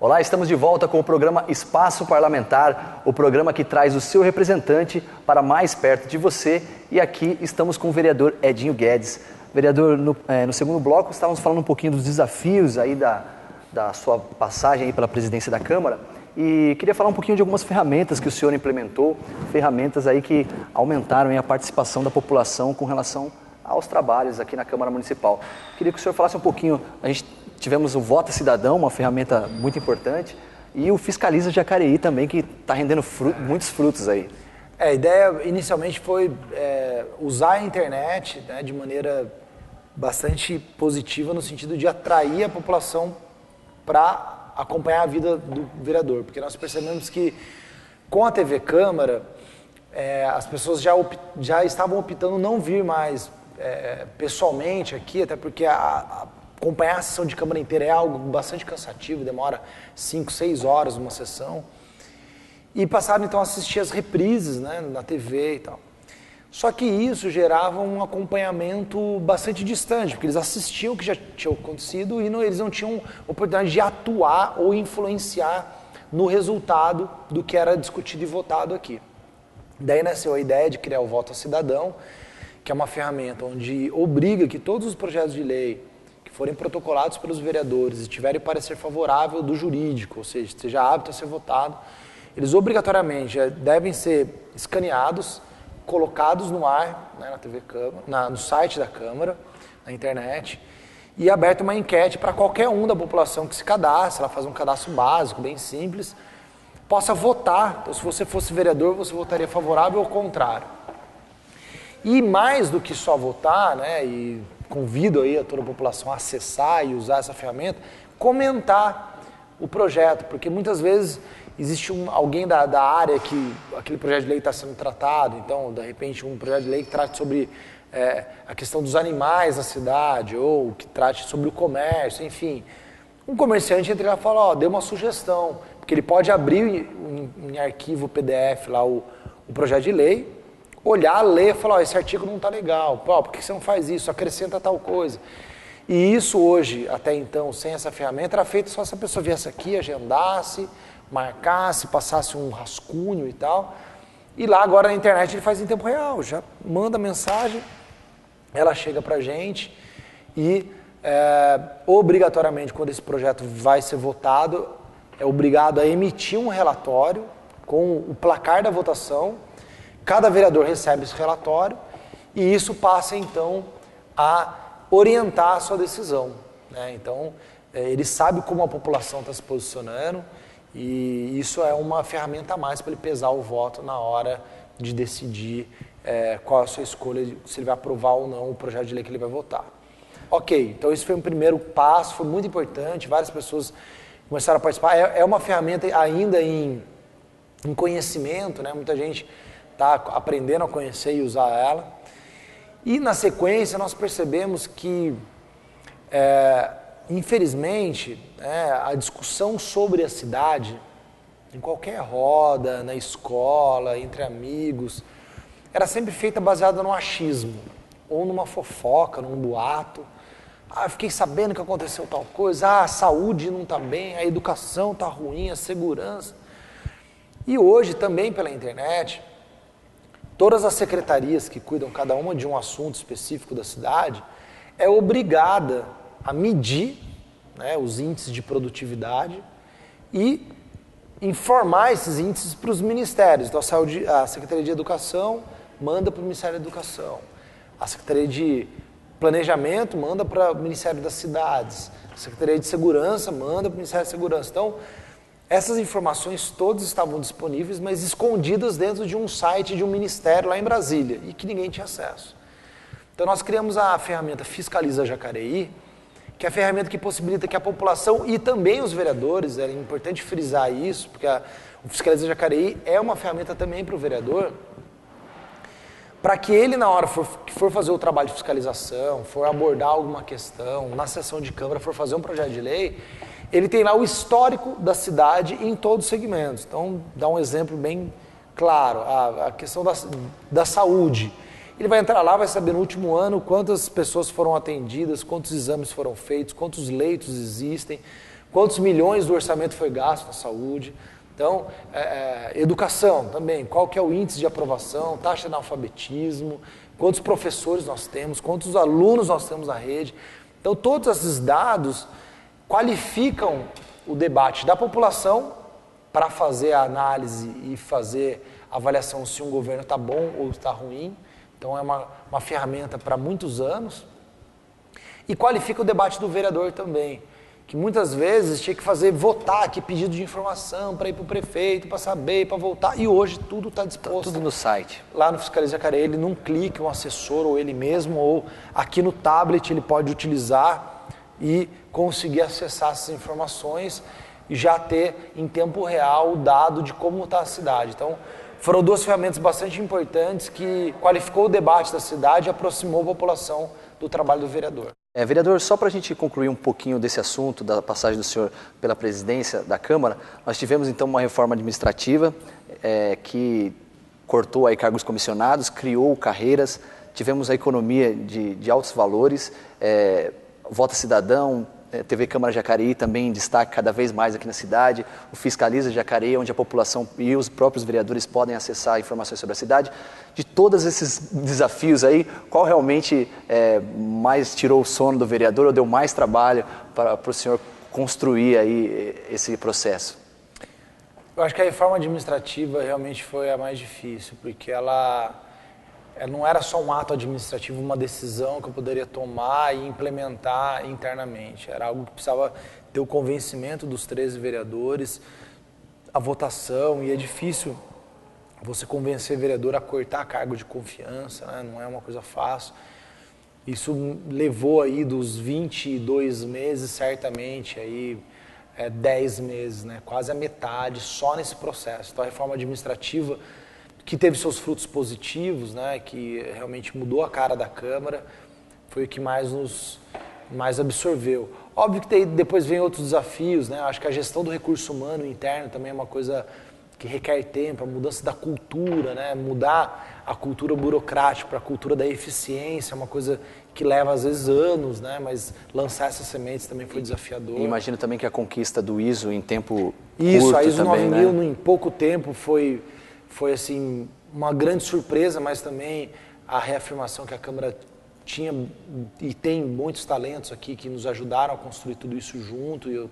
Olá, estamos de volta com o programa Espaço Parlamentar, o programa que traz o seu representante para mais perto de você. E aqui estamos com o vereador Edinho Guedes. Vereador, no segundo bloco estávamos falando um pouquinho dos desafios aí da sua passagem aí pela presidência da Câmara. E queria falar um pouquinho de algumas ferramentas que o senhor implementou, ferramentas aí que aumentaram aí a participação da população com relação aos trabalhos aqui na Câmara Municipal. Queria que o senhor falasse um pouquinho, tivemos o Vota Cidadão, uma ferramenta muito importante, e o Fiscaliza Jacareí também, que está rendendo muitos frutos aí. A ideia inicialmente foi usar a internet, né, de maneira bastante positiva, no sentido de atrair a população para acompanhar a vida do vereador, porque nós percebemos que com a TV Câmara, as pessoas já estavam optando não vir mais pessoalmente aqui, até porque acompanhar a sessão de Câmara inteira é algo bastante cansativo, demora 5, 6 horas uma sessão. E passaram então a assistir as reprises, né, na TV e tal. Só que isso gerava um acompanhamento bastante distante, porque eles assistiam o que já tinha acontecido e eles não tinham oportunidade de atuar ou influenciar no resultado do que era discutido e votado aqui. Daí nasceu a ideia de criar o Voto Cidadão, que é uma ferramenta onde obriga que todos os projetos de lei que forem protocolados pelos vereadores e tiverem parecer favorável do jurídico, ou seja, seja apto a ser votado, eles obrigatoriamente devem ser escaneados, colocados no ar, né, na TV Câmara, no site da Câmara, na internet, e aberta uma enquete para qualquer um da população que se cadastre, ela faz um cadastro básico, bem simples, possa votar. Então, se você fosse vereador, você votaria favorável ou contrário. E mais do que só votar, né, e convido aí a toda a população a acessar e usar essa ferramenta, comentar o projeto, porque muitas vezes existe alguém da área que aquele projeto de lei está sendo tratado, então, de repente, um projeto de lei que trate sobre a questão dos animais na cidade, ou que trate sobre o comércio, enfim. Um comerciante entra lá e fala, dê uma sugestão, porque ele pode abrir em arquivo PDF lá o projeto de lei, olhar, ler e falar, esse artigo não está legal, por que você não faz isso, acrescenta tal coisa. E isso hoje, até então, sem essa ferramenta, era feito só se a pessoa viesse aqui, agendasse, marcasse, passasse um rascunho e tal. E lá agora na internet ele faz em tempo real, já manda mensagem, ela chega pra gente e obrigatoriamente quando esse projeto vai ser votado, é obrigado a emitir um relatório com o placar da votação. Cada vereador recebe esse relatório e isso passa então a orientar a sua decisão, né? Então ele sabe como a população está se posicionando e isso é uma ferramenta a mais para ele pesar o voto na hora de decidir qual é a sua escolha, se ele vai aprovar ou não o projeto de lei que ele vai votar. Ok, então esse foi um primeiro passo, foi muito importante, várias pessoas começaram a participar. É uma ferramenta ainda em conhecimento, né? Muita gente está aprendendo a conhecer e usar ela. E na sequência nós percebemos que, infelizmente, a discussão sobre a cidade, em qualquer roda, na escola, entre amigos, era sempre feita baseada no achismo, ou numa fofoca, num boato. Eu fiquei sabendo que aconteceu tal coisa, a saúde não está bem, a educação está ruim, a segurança. E hoje também pela internet, todas as secretarias que cuidam cada uma de um assunto específico da cidade é obrigada a medir, né, os índices de produtividade e informar esses índices para os ministérios. Então a Secretaria de Educação manda para o Ministério da Educação, a Secretaria de Planejamento manda para o Ministério das Cidades, a Secretaria de Segurança manda para o Ministério da Segurança. Então, essas informações todas estavam disponíveis, mas escondidas dentro de um site de um ministério lá em Brasília, e que ninguém tinha acesso. Então nós criamos a ferramenta Fiscaliza Jacareí, que é a ferramenta que possibilita que a população e também os vereadores, é importante frisar isso, porque o Fiscaliza Jacareí é uma ferramenta também para o vereador, para que ele, na hora que for fazer o trabalho de fiscalização, for abordar alguma questão, na sessão de Câmara, for fazer um projeto de lei, ele tem lá o histórico da cidade em todos os segmentos. Então, dá um exemplo bem claro, a questão da saúde. Ele vai entrar lá, vai saber no último ano quantas pessoas foram atendidas, quantos exames foram feitos, quantos leitos existem, Quantos milhões do orçamento foi gasto na saúde? Então, educação também, qual que é o índice de aprovação, taxa de analfabetismo, quantos professores nós temos, quantos alunos nós temos na rede. Então, todos esses dados qualificam o debate da população para fazer a análise e fazer a avaliação se um governo está bom ou está ruim. Então, é uma ferramenta para muitos anos. E qualifica o debate do vereador também, que muitas vezes tinha que votar aqui pedido de informação para ir para o prefeito, para saber, para voltar, e hoje tudo está disposto. Tudo no site. Lá no Fiscaliza Jacareí, ele num clique, um assessor ou ele mesmo, ou aqui no tablet ele pode utilizar e conseguir acessar essas informações e já ter em tempo real o dado de como está a cidade. Então, foram duas ferramentas bastante importantes que qualificou o debate da cidade e aproximou a população do trabalho do vereador. Vereador, só para a gente concluir um pouquinho desse assunto, da passagem do senhor pela presidência da Câmara, nós tivemos então uma reforma administrativa que cortou aí cargos comissionados, criou carreiras, tivemos a economia de altos valores, Vota Cidadão, TV Câmara Jacareí também em destaque cada vez mais aqui na cidade, o Fiscaliza Jacareí, onde a população e os próprios vereadores podem acessar informações sobre a cidade. De todos esses desafios aí, qual realmente mais tirou o sono do vereador ou deu mais trabalho para o senhor construir aí esse processo? Eu acho que a reforma administrativa realmente foi a mais difícil, porque ela não era só um ato administrativo, uma decisão que eu poderia tomar e implementar internamente. Era algo que precisava ter o convencimento dos 13 vereadores, a votação, e é difícil você convencer vereador a cortar cargo de confiança, né? Não é uma coisa fácil. Isso levou aí dos 22 meses, certamente, aí, 10 meses, né? Quase a metade só nesse processo. Então a reforma administrativa, que teve seus frutos positivos, né, que realmente mudou a cara da Câmara, foi o que mais absorveu. Óbvio que depois vem outros desafios, né? Acho que a gestão do recurso humano interno também é uma coisa que requer tempo, a mudança da cultura, né? Mudar a cultura burocrática para a cultura da eficiência, é uma coisa que leva às vezes anos, né? Mas lançar essas sementes também foi desafiador. E imagino também que a conquista do ISO em tempo Isso, curto a ISO também, 9000 né? em pouco tempo foi assim, uma grande surpresa, mas também a reafirmação que a Câmara tinha e tem muitos talentos aqui que nos ajudaram a construir tudo isso junto, e eu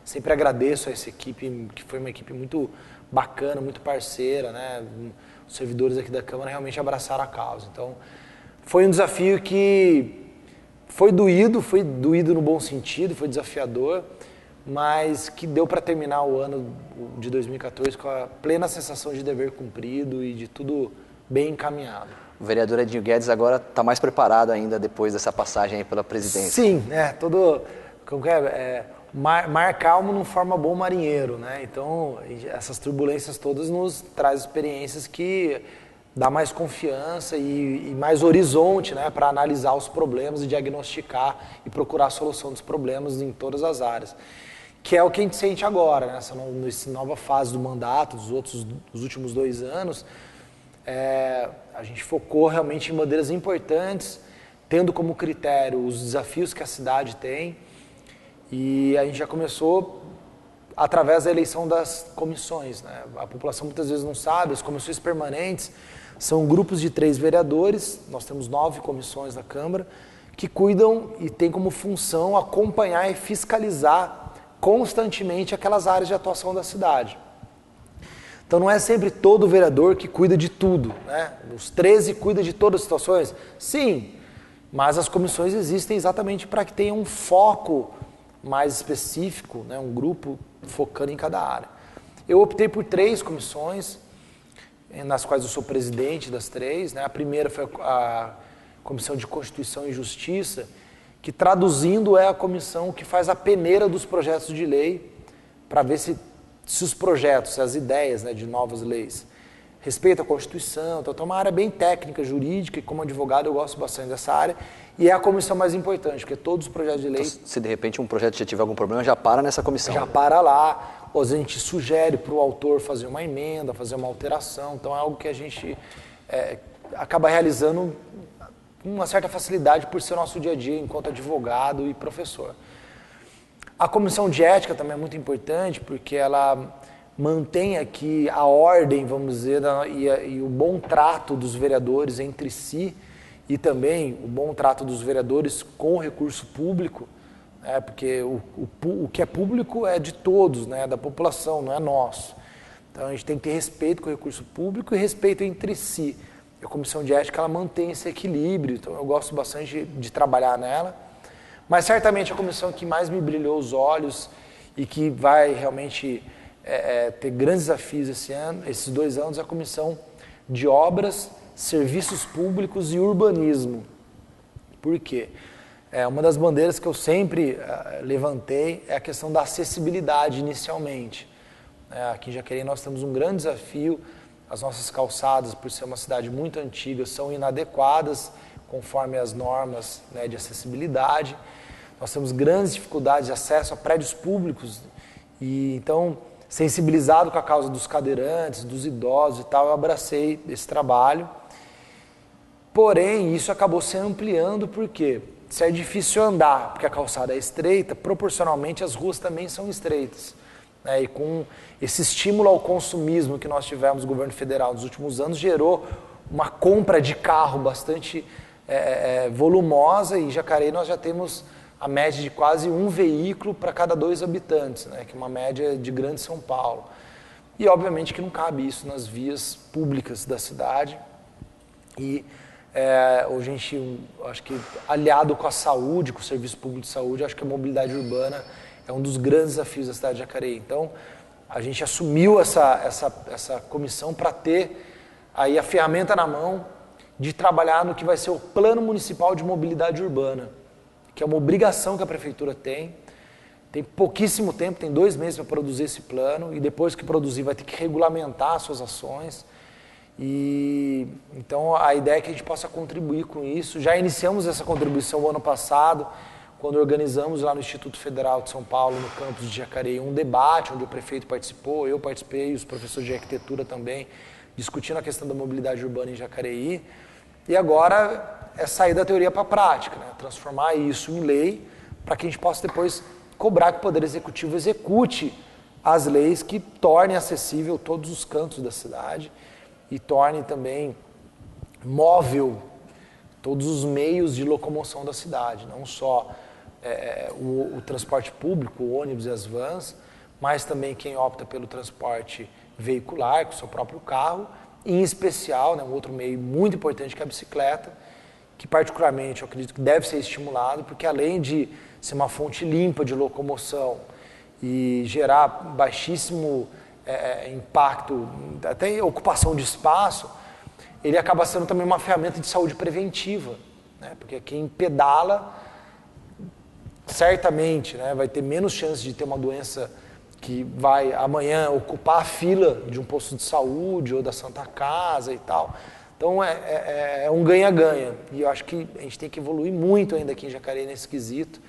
sempre agradeço a essa equipe, que foi uma equipe muito bacana, muito parceira, né? Os servidores aqui da Câmara realmente abraçaram a causa. Então, foi um desafio que foi doído no bom sentido, foi desafiador, mas que deu para terminar o ano de 2014 com a plena sensação de dever cumprido e de tudo bem encaminhado. O vereador Edinho Guedes agora está mais preparado ainda depois dessa passagem aí pela presidência. Sim, mar calmo não forma bom marinheiro, né? Então, essas turbulências todas nos traz experiências que dá mais confiança e mais horizonte, né, para analisar os problemas e diagnosticar e procurar a solução dos problemas em todas as áreas. Que é o que a gente sente agora, né? Nessa nova fase do mandato, dos últimos 2 anos, a gente focou realmente em bandeiras importantes, tendo como critério os desafios que a cidade tem, e a gente já começou através da eleição das comissões, né? A população muitas vezes não sabe, as comissões permanentes são grupos de 3 vereadores, nós temos 9 comissões na Câmara, que cuidam e têm como função acompanhar e fiscalizar constantemente aquelas áreas de atuação da cidade. Então não é sempre todo vereador que cuida de tudo, né? Os 13 cuidam de todas as situações? Sim, mas as comissões existem exatamente para que tenha um foco mais específico, né? Um grupo focando em cada área. Eu optei por 3 comissões, nas quais eu sou presidente das 3, né? A primeira foi a Comissão de Constituição e Justiça, que traduzindo é a comissão que faz a peneira dos projetos de lei para ver se os projetos, se as ideias, né, de novas leis respeitam a Constituição. Então é uma área bem técnica, jurídica, e como advogado eu gosto bastante dessa área, e é a comissão mais importante, porque todos os projetos de lei... Então, se de repente um projeto já tiver algum problema, já para nessa comissão. Já para lá, ou a gente sugere para o autor fazer uma emenda, fazer uma alteração, então é algo que a gente acaba realizando com uma certa facilidade por ser o nosso dia a dia enquanto advogado e professor. A comissão de ética também é muito importante, porque ela mantém aqui a ordem, vamos dizer, e o bom trato dos vereadores entre si, e também o bom trato dos vereadores com o recurso público, né, porque o que é público é de todos, né, da população, não é nosso. Então a gente tem que ter respeito com o recurso público e respeito entre si. E a comissão de ética ela mantém esse equilíbrio, então eu gosto bastante de trabalhar nela. Mas certamente a comissão que mais me brilhou os olhos e que vai realmente ter grandes desafios esses 2 anos, é a comissão de obras, serviços públicos e urbanismo. Por quê? Uma das bandeiras que eu sempre levantei é a questão da acessibilidade inicialmente. Aqui em Jacareí nós temos um grande desafio, as nossas calçadas, por ser uma cidade muito antiga, são inadequadas conforme as normas, né, de acessibilidade. Nós temos grandes dificuldades de acesso a prédios públicos e então, sensibilizado com a causa dos cadeirantes, dos idosos e tal, eu abracei esse trabalho. Porém, isso acabou se ampliando porque se é difícil andar, porque a calçada é estreita, proporcionalmente as ruas também são estreitas. E com esse estímulo ao consumismo que nós tivemos no governo federal nos últimos anos, gerou uma compra de carro bastante volumosa, e em Jacareí nós já temos a média de quase 1 veículo para cada 2 habitantes, né, que é uma média de grande São Paulo. E obviamente que não cabe isso nas vias públicas da cidade. E hoje a gente, acho que aliado com a saúde, com o serviço público de saúde, acho que a mobilidade urbana é um dos grandes desafios da cidade de Jacareí. Então, a gente assumiu essa comissão para ter aí a ferramenta na mão de trabalhar no que vai ser o Plano Municipal de Mobilidade Urbana, que é uma obrigação que a Prefeitura tem. Tem pouquíssimo tempo, tem 2 meses para produzir esse plano, e depois que produzir vai ter que regulamentar as suas ações. E então a ideia é que a gente possa contribuir com isso. Já iniciamos essa contribuição o ano passado, quando organizamos lá no Instituto Federal de São Paulo, no campus de Jacareí, um debate onde o prefeito participou, eu participei, e os professores de arquitetura também, discutindo a questão da mobilidade urbana em Jacareí. E agora é sair da teoria para a prática, né? Transformar isso em lei, para que a gente possa depois cobrar que o Poder Executivo execute as leis que tornem acessível todos os cantos da cidade e tornem também móvel todos os meios de locomoção da cidade, não só o transporte público, o ônibus e as vans, mas também quem opta pelo transporte veicular, com o seu próprio carro, e em especial, né, um outro meio muito importante que é a bicicleta, que particularmente eu acredito que deve ser estimulado, porque além de ser uma fonte limpa de locomoção e gerar baixíssimo impacto, até ocupação de espaço, ele acaba sendo também uma ferramenta de saúde preventiva, né? Porque quem pedala certamente, né, vai ter menos chance de ter uma doença que vai amanhã ocupar a fila de um posto de saúde ou da Santa Casa e tal. Então é um ganha-ganha, e eu acho que a gente tem que evoluir muito ainda aqui em Jacareí nesse quesito,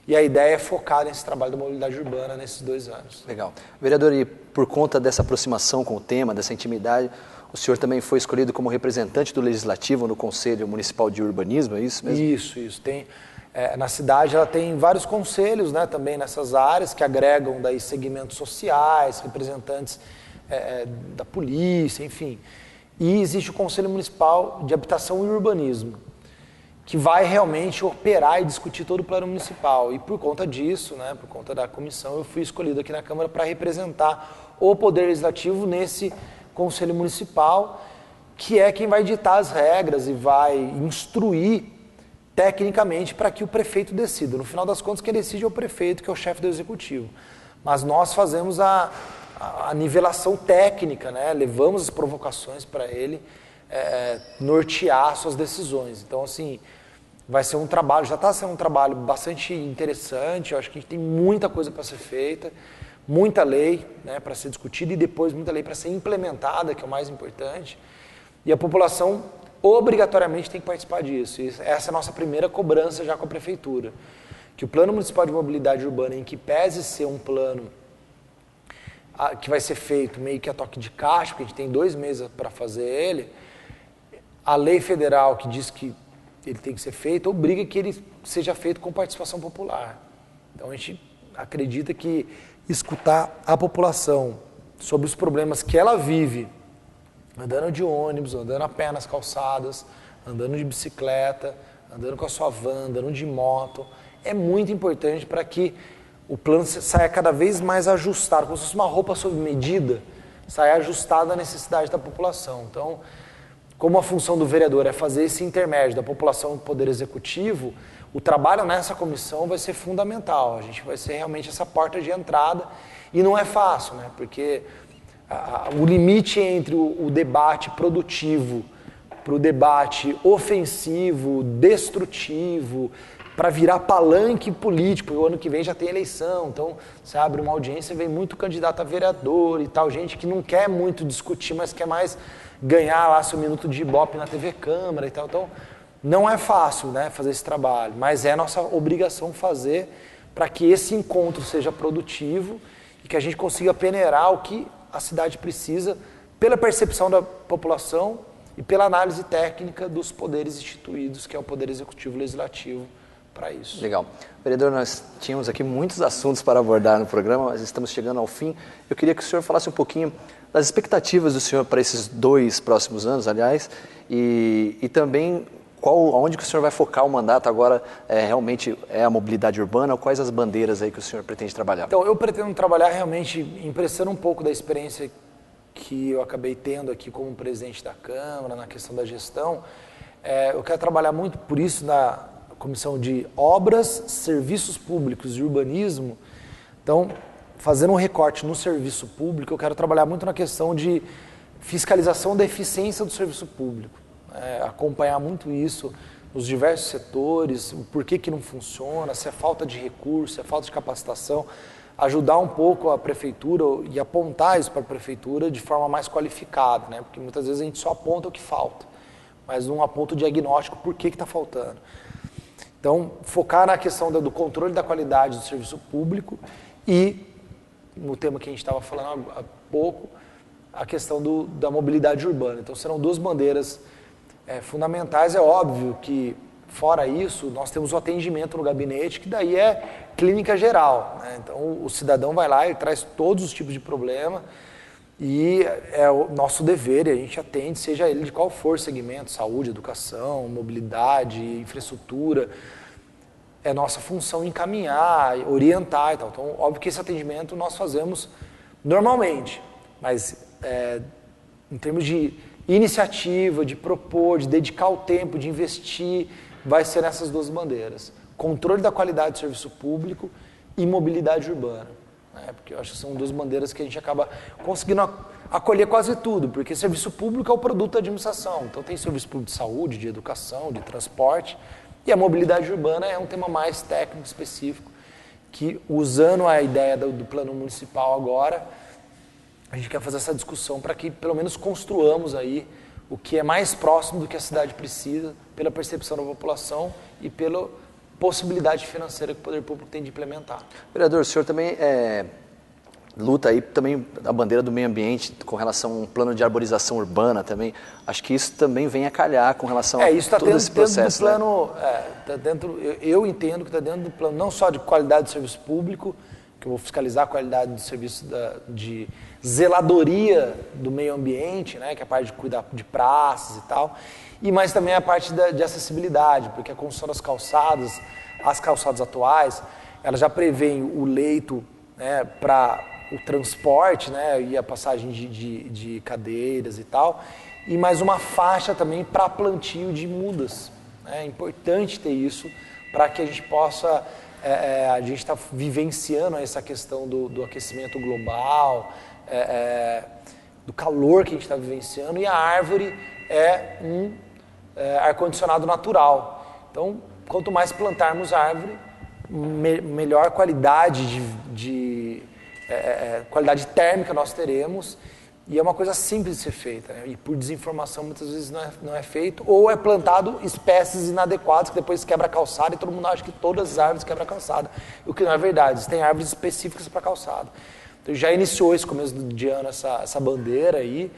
e a ideia é focar nesse trabalho da mobilidade urbana nesses 2 anos. Legal. Vereador, e por conta dessa aproximação com o tema, dessa intimidade, o senhor também foi escolhido como representante do Legislativo no Conselho Municipal de Urbanismo, é isso mesmo? Isso. Na cidade ela tem vários conselhos, né, também nessas áreas, que agregam daí segmentos sociais, representantes da polícia, enfim. E existe o Conselho Municipal de Habitação e Urbanismo, que vai realmente operar e discutir todo o plano municipal. E por conta disso, né, por conta da comissão, eu fui escolhido aqui na Câmara para representar o Poder Legislativo nesse Conselho Municipal, que é quem vai ditar as regras e vai instruir tecnicamente para que o prefeito decida. No final das contas, quem decide é o prefeito, que é o chefe do executivo. Mas nós fazemos a nivelação técnica, né? Levamos as provocações para ele nortear suas decisões. Então, assim, vai ser um trabalho, já está sendo um trabalho bastante interessante. Eu acho que a gente tem muita coisa para ser feita, muita lei, né, para ser discutida, e depois muita lei para ser implementada, que é o mais importante. E a população obrigatoriamente tem que participar disso. E essa é a nossa primeira cobrança já com a Prefeitura. Que o Plano Municipal de Mobilidade Urbana, em que pese ser um plano que vai ser feito meio que a toque de caixa, porque a gente tem 2 meses para fazer ele, a lei federal que diz que ele tem que ser feito, obriga que ele seja feito com participação popular. Então a gente acredita que escutar a população sobre os problemas que ela vive, andando de ônibus, andando a pé nas calçadas, andando de bicicleta, andando com a sua van, andando de moto, é muito importante para que o plano saia cada vez mais ajustado, como se fosse uma roupa sob medida, saia ajustada à necessidade da população. Então, como a função do vereador é fazer esse intermédio da população com o Poder Executivo, o trabalho nessa comissão vai ser fundamental. A gente vai ser realmente essa porta de entrada e não é fácil, né? Porque o limite entre o debate produtivo para o debate ofensivo, destrutivo, para virar palanque político, o ano que vem já tem eleição, então você abre uma audiência e vem muito candidato a vereador e tal, gente que não quer muito discutir, mas quer mais ganhar lá seu minuto de ibope na TV Câmara e tal. Então, não é fácil, né, fazer esse trabalho, mas é nossa obrigação fazer para que esse encontro seja produtivo e que a gente consiga peneirar o que a cidade precisa pela percepção da população e pela análise técnica dos poderes instituídos, que é o Poder Executivo e Legislativo, para isso. Legal. Vereador, nós tínhamos aqui muitos assuntos para abordar no programa, mas estamos chegando ao fim. Eu queria que o senhor falasse um pouquinho das expectativas do senhor para esses 2 próximos anos, aliás, e também onde que o senhor vai focar o mandato agora, realmente é a mobilidade urbana, quais as bandeiras aí que o senhor pretende trabalhar? Então, eu pretendo trabalhar realmente emprestando um pouco da experiência que eu acabei tendo aqui como presidente da Câmara, na questão da gestão. Eu quero trabalhar muito por isso na Comissão de Obras, Serviços Públicos e Urbanismo. Então, fazendo um recorte no serviço público, eu quero trabalhar muito na questão de fiscalização da eficiência do serviço público. Acompanhar muito isso nos diversos setores, o porquê que não funciona, se é falta de recurso, se é falta de capacitação, ajudar um pouco a prefeitura e apontar isso para a prefeitura de forma mais qualificada, né? Porque muitas vezes a gente só aponta o que falta, mas não aponta o diagnóstico por que está faltando. Então, focar na questão do controle da qualidade do serviço público e, no tema que a gente estava falando há pouco, a questão da mobilidade urbana. Então, serão 2 bandeiras fundamentais. É óbvio que, fora isso, nós temos o atendimento no gabinete, que daí é clínica geral, né? Então, o cidadão vai lá e traz todos os tipos de problema e é o nosso dever, e a gente atende, seja ele de qual for segmento, saúde, educação, mobilidade, infraestrutura. É nossa função encaminhar, orientar e tal. Então, óbvio que esse atendimento nós fazemos normalmente, mas em termos de iniciativa, de propor, de dedicar o tempo, de investir, vai ser nessas 2 bandeiras. Controle da qualidade do serviço público e mobilidade urbana. Porque eu acho que são 2 bandeiras que a gente acaba conseguindo acolher quase tudo, porque serviço público é o produto da administração. Então tem serviço público de saúde, de educação, de transporte, e a mobilidade urbana é um tema mais técnico, específico, que usando a ideia do plano municipal agora, a gente quer fazer essa discussão para que pelo menos construamos aí o que é mais próximo do que a cidade precisa, pela percepção da população e pela possibilidade financeira que o poder público tem de implementar. Vereador, o senhor também luta aí também a bandeira do meio ambiente com relação a um plano de arborização urbana também. Acho que isso também vem a calhar com relação a isso tá todo esse processo. Dentro do plano, eu entendo que está dentro do plano não só de qualidade do serviço público, que eu vou fiscalizar a qualidade do serviço de zeladoria do meio ambiente, né, que é a parte de cuidar de praças e tal, mas também a parte de acessibilidade, porque a construção das calçadas, as calçadas atuais, elas já prevêem o leito, né, para o transporte, né, e a passagem de cadeiras e tal, e mais uma faixa também para plantio de mudas. É importante ter isso para que a gente possa... a gente está vivenciando essa questão do aquecimento global, do calor que a gente está vivenciando, e a árvore é um ar-condicionado natural. Então, quanto mais plantarmos árvore, melhor qualidade qualidade térmica nós teremos, e é uma coisa simples de ser feita, né? E por desinformação muitas vezes não é feito, ou é plantado espécies inadequadas que depois quebra a calçada e todo mundo acha que todas as árvores quebram a calçada, o que não é verdade, tem árvores específicas para calçada. Então já iniciou esse começo de ano essa bandeira aí,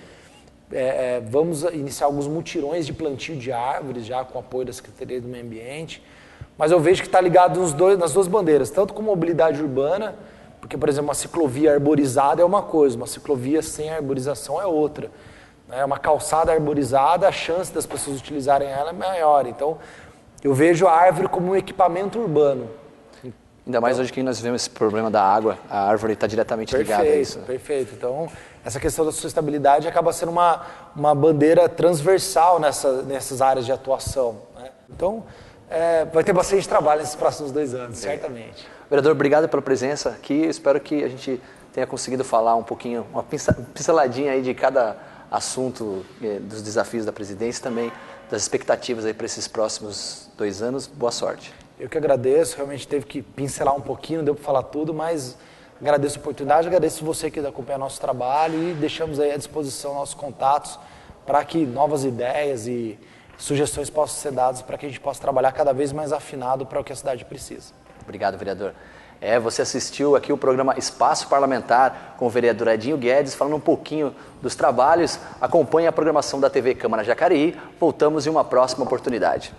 vamos iniciar alguns mutirões de plantio de árvores já com apoio da Secretaria do Meio Ambiente, mas eu vejo que está ligado nas duas bandeiras, tanto com mobilidade urbana, porque, por exemplo, uma ciclovia arborizada é uma coisa, uma ciclovia sem arborização é outra. Né? Uma calçada arborizada, a chance das pessoas utilizarem ela é maior. Então, eu vejo a árvore como um equipamento urbano. Ainda mais hoje que nós vivemos esse problema da água, a árvore está diretamente ligada a isso. Perfeito. Então, essa questão da sustentabilidade acaba sendo uma bandeira transversal nessas áreas de atuação. Né? Então, vai ter bastante trabalho nesses próximos 2 anos, certamente. Vereador, obrigado pela presença aqui. Espero que a gente tenha conseguido falar um pouquinho, uma pinceladinha aí de cada assunto, dos desafios da presidência e também das expectativas aí para esses próximos 2 anos. Boa sorte. Eu que agradeço, realmente teve que pincelar um pouquinho, não deu para falar tudo, mas agradeço a oportunidade, agradeço você que acompanha nosso trabalho e deixamos aí à disposição nossos contatos para que novas ideias e sugestões possam ser dadas para que a gente possa trabalhar cada vez mais afinado para o que a cidade precisa. Obrigado, vereador. Você assistiu aqui o programa Espaço Parlamentar com o vereador Edinho Guedes, falando um pouquinho dos trabalhos. Acompanhe a programação da TV Câmara Jacareí. Voltamos em uma próxima oportunidade.